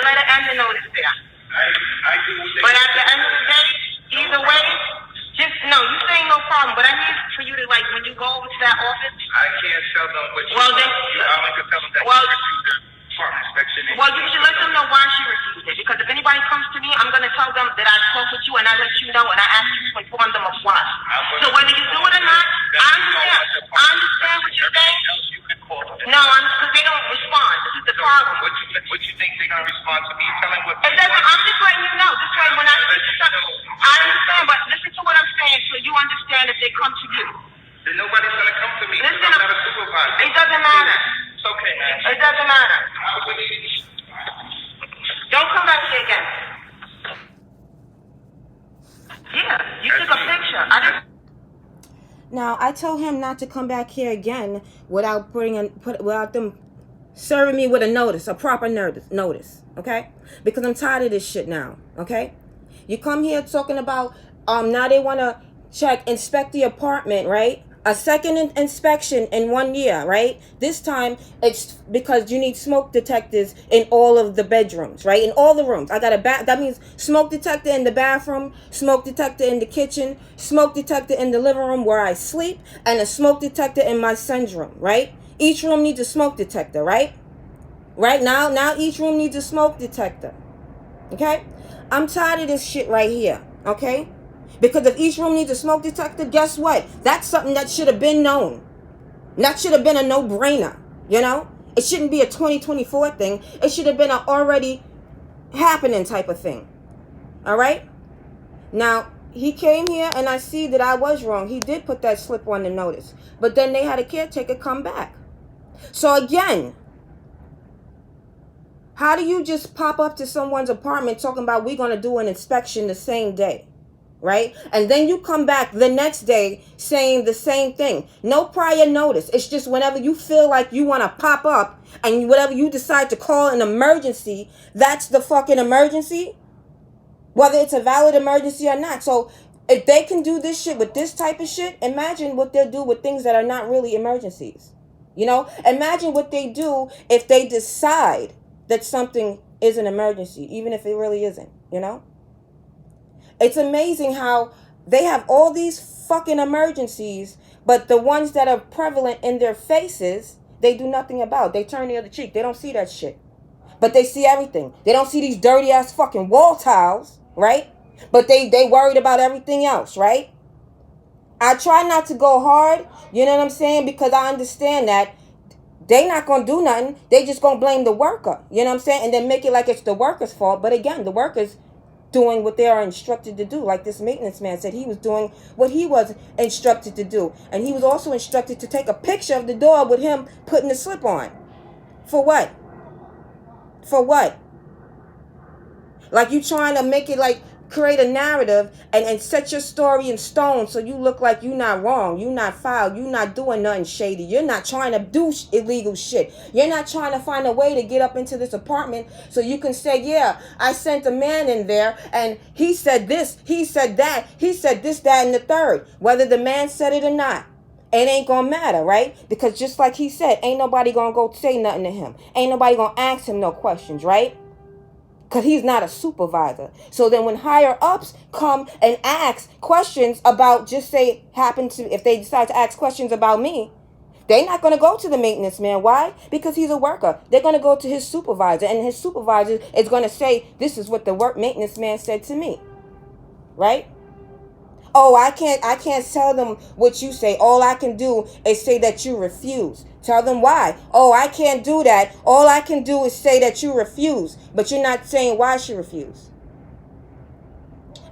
letter and the notice there. I do what they But at the end of the day, either way, just no. You saying no problem, but I need for you to like when you go over to that office. I can't tell them what you Well, then, I only can tell them that well, you refused the apartment inspection. Well, you should let them know why she refused it. Because if anybody comes to me, I'm gonna tell them that I spoke with you and I let you know and I asked you to inform them of why. So whether you do it or not, I understand what you're saying. No, because they don't respond. This is the problem. What you think they're gonna respond to me? Tell them what. It doesn't. I'm just letting you know. This way, when I understand, but listen to what I'm saying, so you understand if they come to you. Then nobody's gonna come to me because Listen, I'm not a supervisor. It doesn't matter. It's okay, man. It doesn't matter. Don't come back here again. Yeah, you took a picture. I didn't. Now, I told him not to come back here again without without them serving me with a notice, a proper notice, okay? Because I'm tired of this shit now, okay? You come here talking about, now they want to inspect the apartment, right? A second inspection in 1 year, right? This time, it's because you need smoke detectors in all of the bedrooms, right? In all the rooms. I got that means smoke detector in the bathroom, smoke detector in the kitchen, smoke detector in the living room where I sleep, and a smoke detector in my son's room, right? Each room needs a smoke detector, right? Right now each room needs a smoke detector, okay? I'm tired of this shit right here, okay? Because if each room needs a smoke detector, guess what? That's something that should have been known. That should have been a no-brainer, you know? It shouldn't be a 2024 thing. It should have been an already happening type of thing. All right? Now, he came here and I see that I was wrong. He did put that slip on the notice. But then they had a caretaker come back. So again, how do you just pop up to someone's apartment talking about we're going to do an inspection the same day? Right? And then you come back the next day saying the same thing. No prior notice. It's just whenever you feel like you want to pop up and whatever you decide to call an emergency, that's the fucking emergency. Whether it's a valid emergency or not. So if they can do this shit with this type of shit, imagine what they'll do with things that are not really emergencies. You know? Imagine what they do if they decide that something is an emergency, even if it really isn't, you know? It's amazing how they have all these fucking emergencies, but the ones that are prevalent in their faces, they do nothing about. They turn the other cheek. They don't see that shit. But they see everything. They don't see these dirty ass fucking wall tiles, right? But they worried about everything else, right? I try not to go hard, you know what I'm saying? Because I understand that they not going to do nothing. They just going to blame the worker, you know what I'm saying? And then make it like it's the worker's fault. But again, the worker's doing what they are instructed to do. Like this maintenance man said, he was doing what he was instructed to do. And he was also instructed to take a picture of the door with him putting the slip on. For what? For what? Like you trying to make it like create a narrative and set your story in stone so you look like you're not wrong, you're not foul, you're not doing nothing shady, you're not trying to do illegal shit, you're not trying to find a way to get up into this apartment so you can say, yeah, I sent a man in there and he said this, he said that, he said this, that, and the third. Whether the man said it or not, it ain't gonna matter, right? Because just like he said, ain't nobody gonna go say nothing to him, ain't nobody gonna ask him no questions, right? Because he's not a supervisor. So then when higher ups come and ask questions about, just say, if they decide to ask questions about me, they're not going to go to the maintenance man. Why? Because he's a worker. They're going to go to his supervisor. And his supervisor is going to say, this is what the maintenance man said to me. Right? Oh, I can't tell them what you say. All I can do is say that you refuse. Tell them why. Oh, I can't do that. All I can do is say that you refuse. But you're not saying why she refused.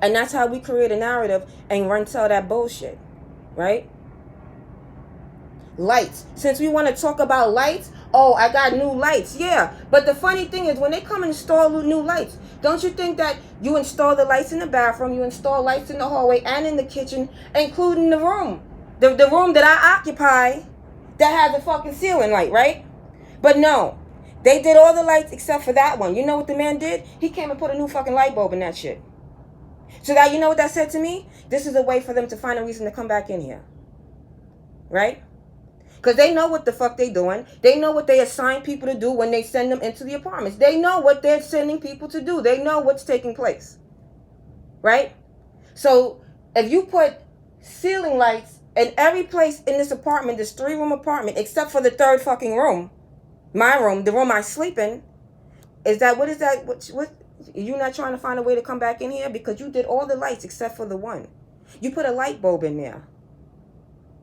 And that's how we create a narrative and run tell that bullshit. Right? Lights. Since we want to talk about lights, oh, I got new lights. Yeah. But the funny thing is when they come and install new lights, don't you think that you install the lights in the bathroom, you install lights in the hallway and in the kitchen, including the room. The room that I occupy that has a fucking ceiling light, right? But no. They did all the lights except for that one. You know what the man did? He came and put a new fucking light bulb in that shit. So that, you know what that said to me? This is a way for them to find a reason to come back in here. Right? Because they know what the fuck they doing. They know what they assign people to do when they send them into the apartments. They know what they're sending people to do. They know what's taking place. Right? So if you put ceiling lights in every place in this apartment, this 3-room apartment, except for the 3rd fucking room, my room, the room I sleep in, is that, what is that? What you not trying to find a way to come back in here? Because you did all the lights except for the one. You put a light bulb in there.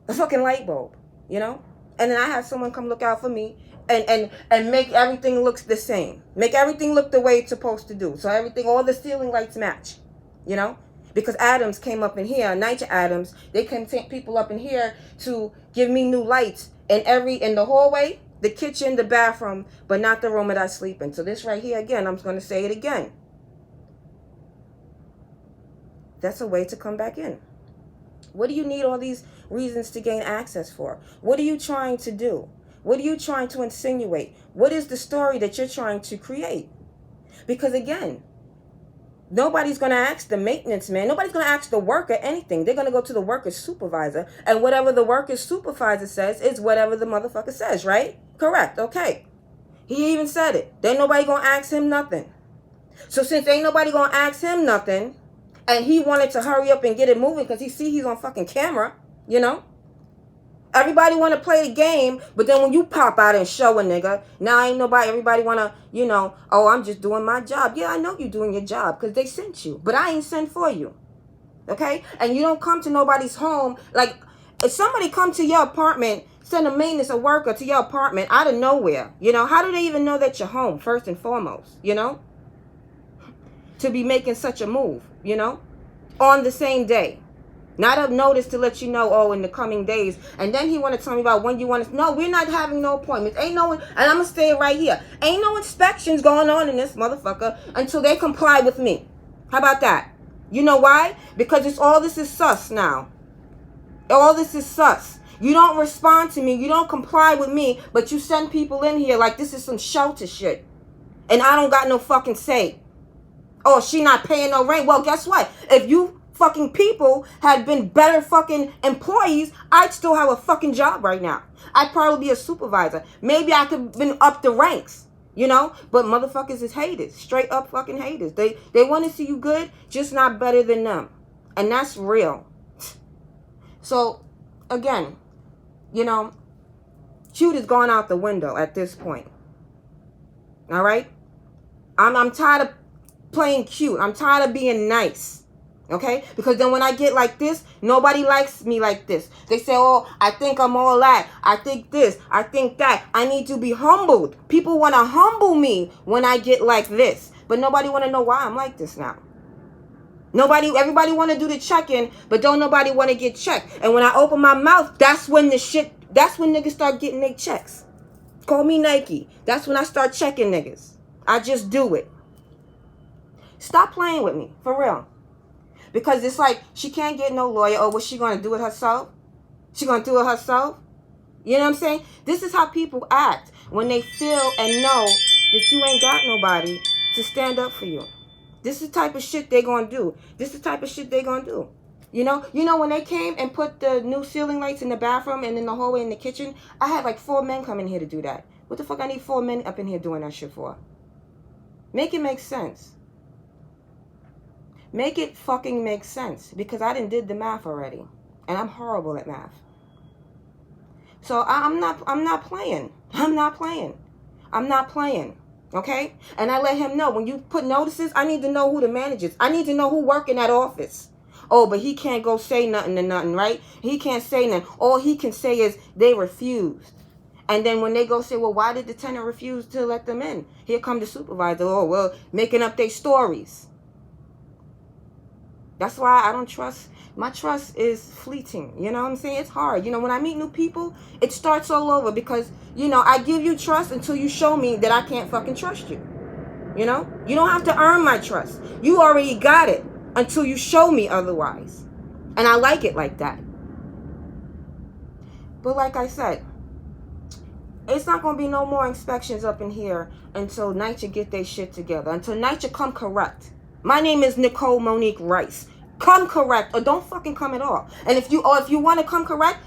A fucking light bulb, you know? And then I have someone come look out for me and make everything look the same. Make everything look the way it's supposed to do. So everything, all the ceiling lights match, you know? Because Adams came up in here, Nitya Adams, they can take people up in here to give me new lights in the hallway, the kitchen, the bathroom, but not the room that I sleep in. So this right here, again, I'm going to say it again. That's a way to come back in. What do you need all these reasons to gain access for? What are you trying to do? What are you trying to insinuate? What is the story that you're trying to create? Because again, nobody's going to ask the maintenance man. Nobody's going to ask the worker anything. They're going to go to the worker's supervisor. And whatever the worker's supervisor says is whatever the motherfucker says, right? Correct. Okay. He even said it. Ain't nobody going to ask him nothing. So since ain't nobody going to ask him nothing, and he wanted to hurry up and get it moving because he's on fucking camera, you know? Everybody want to play the game, but then when you pop out and show a nigga, now ain't nobody, everybody want to, you know, oh, I'm just doing my job. Yeah, I know you doing your job because they sent you, but I ain't sent for you, okay? And you don't come to nobody's home. Like, if somebody come to your apartment, send a maintenance, a worker to your apartment out of nowhere, you know, how do they even know that you're home, first and foremost, you know? To be making such a move, you know, on the same day. Not a notice to let you know, oh, in the coming days. And then he want to tell me about when you want to. No, we're not having no appointments. Ain't no, and I'm going to stay right here. Ain't no inspections going on in this motherfucker until they comply with me. How about that? You know why? Because this is sus now. All this is sus. You don't respond to me. You don't comply with me, but you send people in here like this is some shelter shit. And I don't got no fucking say. Oh, she not paying no rent. Well, guess what? If you fucking people had been better fucking employees, I'd still have a fucking job right now. I'd probably be a supervisor. Maybe I could have been up the ranks, you know? But motherfuckers is haters. Straight up fucking haters. They want to see you good, just not better than them. And that's real. So, again, you know, cute is gone out the window at this point. All right? I'm tired of playing cute. I'm tired of being nice. Okay? Because then when I get like this, nobody likes me like this. They say, oh, I think I'm all that. I think this. I think that. I need to be humbled. People want to humble me when I get like this. But nobody want to know why I'm like this now. Everybody want to do the check-in, but don't nobody want to get checked. And when I open my mouth, that's when niggas start getting their checks. Call me Nike. That's when I start checking niggas. I just do it. Stop playing with me, for real. Because it's like, she can't get no lawyer. Oh, what's she going to do it herself? She going to do it herself? You know what I'm saying? This is how people act when they feel and know that you ain't got nobody to stand up for you. This is the type of shit they going to do. This is the type of shit they going to do. You know when they came and put the new ceiling lights in the bathroom and in the hallway in the kitchen, I had like 4 men come in here to do that. What the fuck I need 4 men up in here doing that shit for? Make it make sense. Make it fucking make sense. Because I done did the math already. And I'm horrible at math. So I'm not playing. I'm not playing. I'm not playing. Okay? And I let him know. When you put notices, I need to know who the manager is. I need to know who work in that office. Oh, but he can't go say nothing to nothing, right? He can't say nothing. All he can say is they refused. And then when they go say, well, why did the tenant refuse to let them in? Here come the supervisor. Oh, well, making up their stories. That's why I don't trust. My trust is fleeting. You know what I'm saying? It's hard. You know, when I meet new people, it starts all over because, you know, I give you trust until you show me that I can't fucking trust you. You know? You don't have to earn my trust. You already got it until you show me otherwise. And I like it like that. But like I said, it's not going to be no more inspections up in here until NYCHA get their shit together. Until NYCHA come correct. My name is Nicole Monique Rice. Come correct or don't fucking come at all. And if you want to come correct,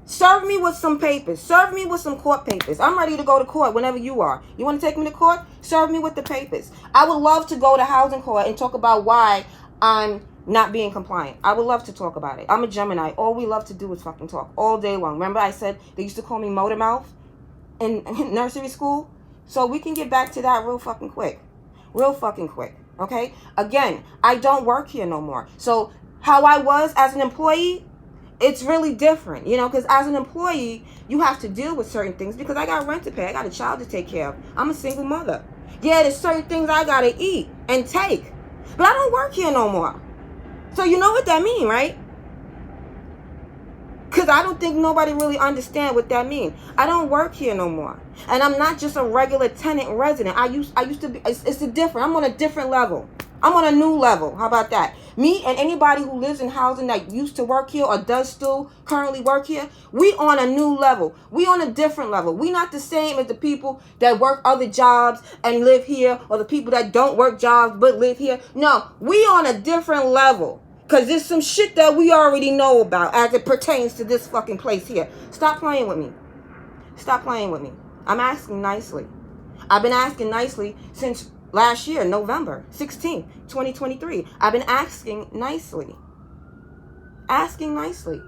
Serve me with some papers. Serve me with some court papers. I'm ready to go to court whenever you are. You want to take me to court? Serve me with the papers. I would love to go to housing court and talk about why I'm not being compliant. I would love to talk about it. I'm a Gemini. All we love to do is fucking talk all day long. Remember I said they used to call me motor mouth in nursery school? So we can get back to that real fucking quick. Real fucking quick. Okay? Again, I don't work here no more. So how I was as an employee, it's really different, you know, because as an employee, you have to deal with certain things because I got rent to pay. I got a child to take care of. I'm a single mother. Yeah, there's certain things I got to eat and take. But I don't work here no more. So you know what that means, right? Because I don't think nobody really understand what that means. I don't work here no more. And I'm not just a regular tenant resident. I used to be, it's a different, I'm on a different level. I'm on a new level. How about that? Me and anybody who lives in housing that used to work here or does still currently work here, we on a new level. We on a different level. We not the same as the people that work other jobs and live here, or the people that don't work jobs but live here. No, we on a different level. Because there's some shit that we already know about as it pertains to this fucking place here. Stop playing with me. Stop playing with me. I'm asking nicely. I've been asking nicely since last year, November 16th, 2023. I've been asking nicely. Asking nicely.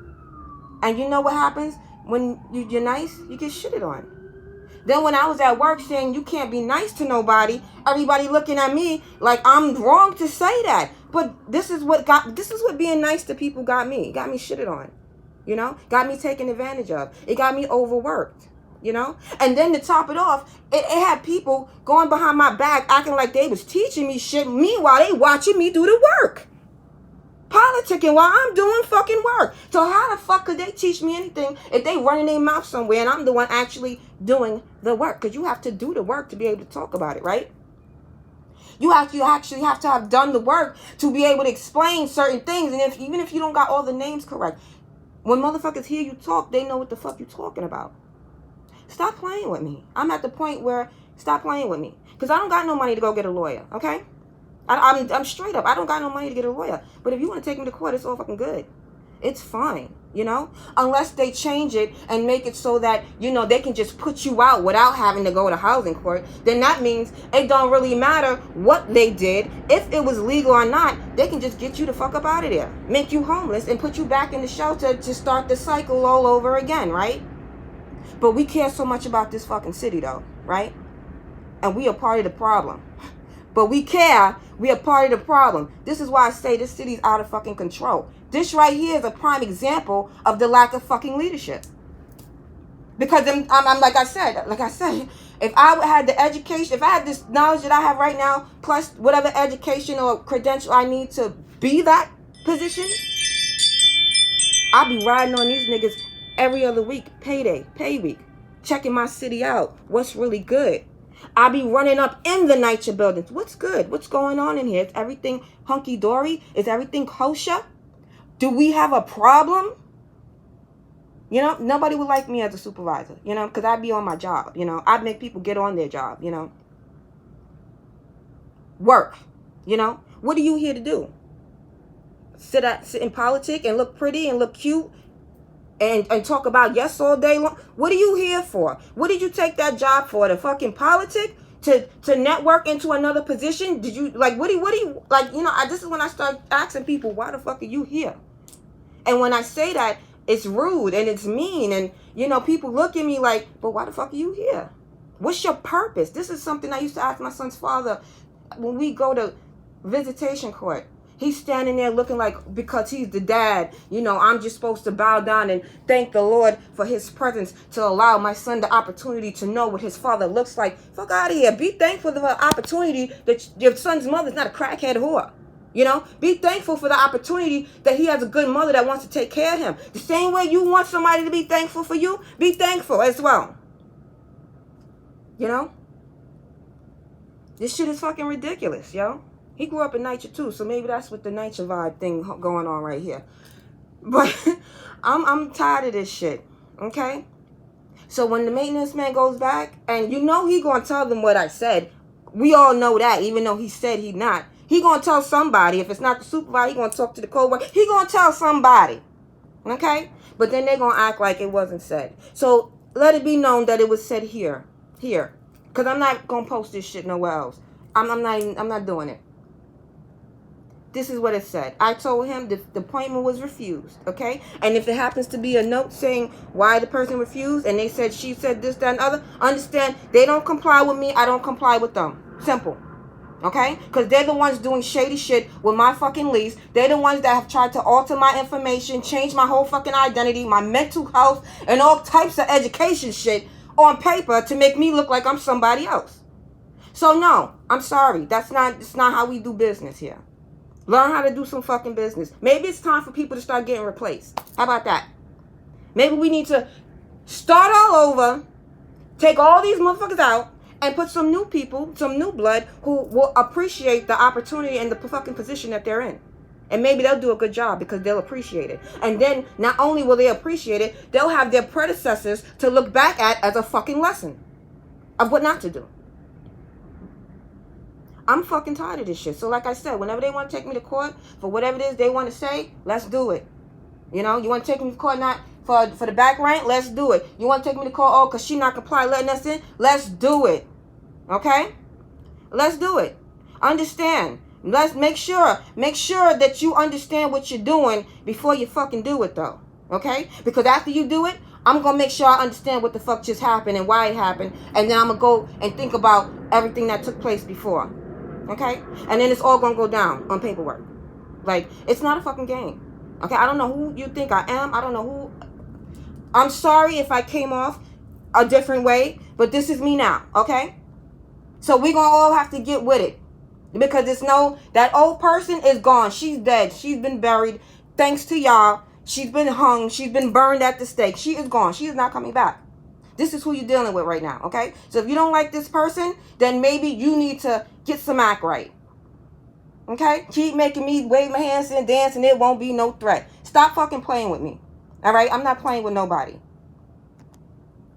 And you know what happens? When you're nice, you get shitted on. Then when I was at work saying you can't be nice to nobody, everybody looking at me like I'm wrong to say that. But this is what being nice to people got me. It got me shitted on. You know? Got me taken advantage of. It got me overworked. You know? And then to top it off, it had people going behind my back acting like they was teaching me shit. Meanwhile, they watching me do the work. Politicking while I'm doing fucking work. So how the fuck could they teach me anything if they running their mouth somewhere and I'm the one actually doing the work? Because you have to do the work to be able to talk about it, right? You actually have to have done the work to be able to explain certain things. And even if you don't got all the names correct, when motherfuckers hear you talk, they know what the fuck you're talking about. Stop playing with me. I'm at the point where stop playing with me. Because I don't got no money to go get a lawyer, okay? I'm straight up. I don't got no money to get a lawyer. But if you want to take me to court, it's all fucking good. It's fine, you know? Unless they change it and make it so that, you know, they can just put you out without having to go to housing court. Then that means it don't really matter what they did. If it was legal or not, they can just get you the fuck up out of there. Make you homeless and put you back in the shelter to start the cycle all over again, right? But we care so much about this fucking city, though, right? And we are part of the problem. But we care. We are part of the problem. This is why I say this city's out of fucking control. This right here is a prime example of the lack of fucking leadership. Because I'm like I said, if I had the education, if I had this knowledge that I have right now, plus whatever education or credential I need to be that position, I'll be riding on these niggas every other week, pay week, checking my city out. What's really good? I'll be running up in the NYCHA buildings. What's good? What's going on in here? Is everything hunky-dory? Is everything kosher? Do we have a problem? You know, nobody would like me as a supervisor, you know, because I'd be on my job, you know. I'd make people get on their job, you know. Work, you know. What are you here to do? Sit in politics and look pretty and look cute and talk about yes all day long? What are you here for? What did you take that job for? To fucking politic? To network into another position? Did you, like, what do you, like, you know, this is when I start asking people, why the fuck are you here? And when I say that, it's rude and it's mean. And, you know, people look at me like, but why the fuck are you here? What's your purpose? This is something I used to ask my son's father when we go to visitation court. He's standing there looking like, because he's the dad, you know, I'm just supposed to bow down and thank the Lord for his presence to allow my son the opportunity to know what his father looks like. Fuck out of here. Be thankful for the opportunity that your son's mother's not a crackhead whore. You know, be thankful for the opportunity that he has a good mother that wants to take care of him. The same way you want somebody to be thankful for you, be thankful as well. You know? This shit is fucking ridiculous, yo. He grew up in NYCHA too, so maybe that's what the NYCHA vibe thing going on right here. But I'm tired of this shit, okay? So when the maintenance man goes back, and you know he gonna tell them what I said. We all know that, even though he said he not. He gonna tell somebody. If it's not the supervisor, he gonna talk to the co-worker. He gonna tell somebody, Okay? But then they're going to act like it wasn't said. So let it be known that it was said here. Here. Because I'm not going to post this shit nowhere else. I'm not doing it. This is what it said. I told him the appointment was refused, okay? And if it happens to be a note saying why the person refused, and they said she said this, that, and other, understand, they don't comply with me, I don't comply with them. Simple. Okay? Because they're the ones doing shady shit with my fucking lease. They're the ones that have tried to alter my information, change my whole fucking identity, my mental health, and all types of education shit on paper to make me look like I'm somebody else. So no, I'm sorry. It's not how we do business here. Learn how to do some fucking business. Maybe it's time for people to start getting replaced. How about that? Maybe we need to start all over, take all these motherfuckers out, and put some new people, some new blood who will appreciate the opportunity and the fucking position that they're in. And maybe they'll do a good job because they'll appreciate it. And then not only will they appreciate it, they'll have their predecessors to look back at as a fucking lesson of what not to do. I'm fucking tired of this shit. So like I said, whenever they want to take me to court for whatever it is they want to say, let's do it. You know, you want to take me to court not for the back rank? Let's do it. You want to take me to court, oh, because she not comply letting us in? Let's do it. Okay? Let's do it. Understand. Let's make sure that you understand what you're doing before you fucking do it, though. Okay? Because after you do it, I'm going to make sure I understand what the fuck just happened and why it happened. And then I'm going to go and think about everything that took place before. Okay? And then it's all going to go down on paperwork. Like, it's not a fucking game. Okay? I don't know who you think I am. I don't know who. I'm sorry if I came off a different way. But this is me now. Okay? So we're going to all have to get with it. Because that old person is gone. She's dead. She's been buried. Thanks to y'all. She's been hung. She's been burned at the stake. She is gone. She is not coming back. This is who you're dealing with right now, okay? So if you don't like this person, then maybe you need to get some act right. Okay? Keep making me wave my hands and dance and it won't be no threat. Stop fucking playing with me. All right? I'm not playing with nobody.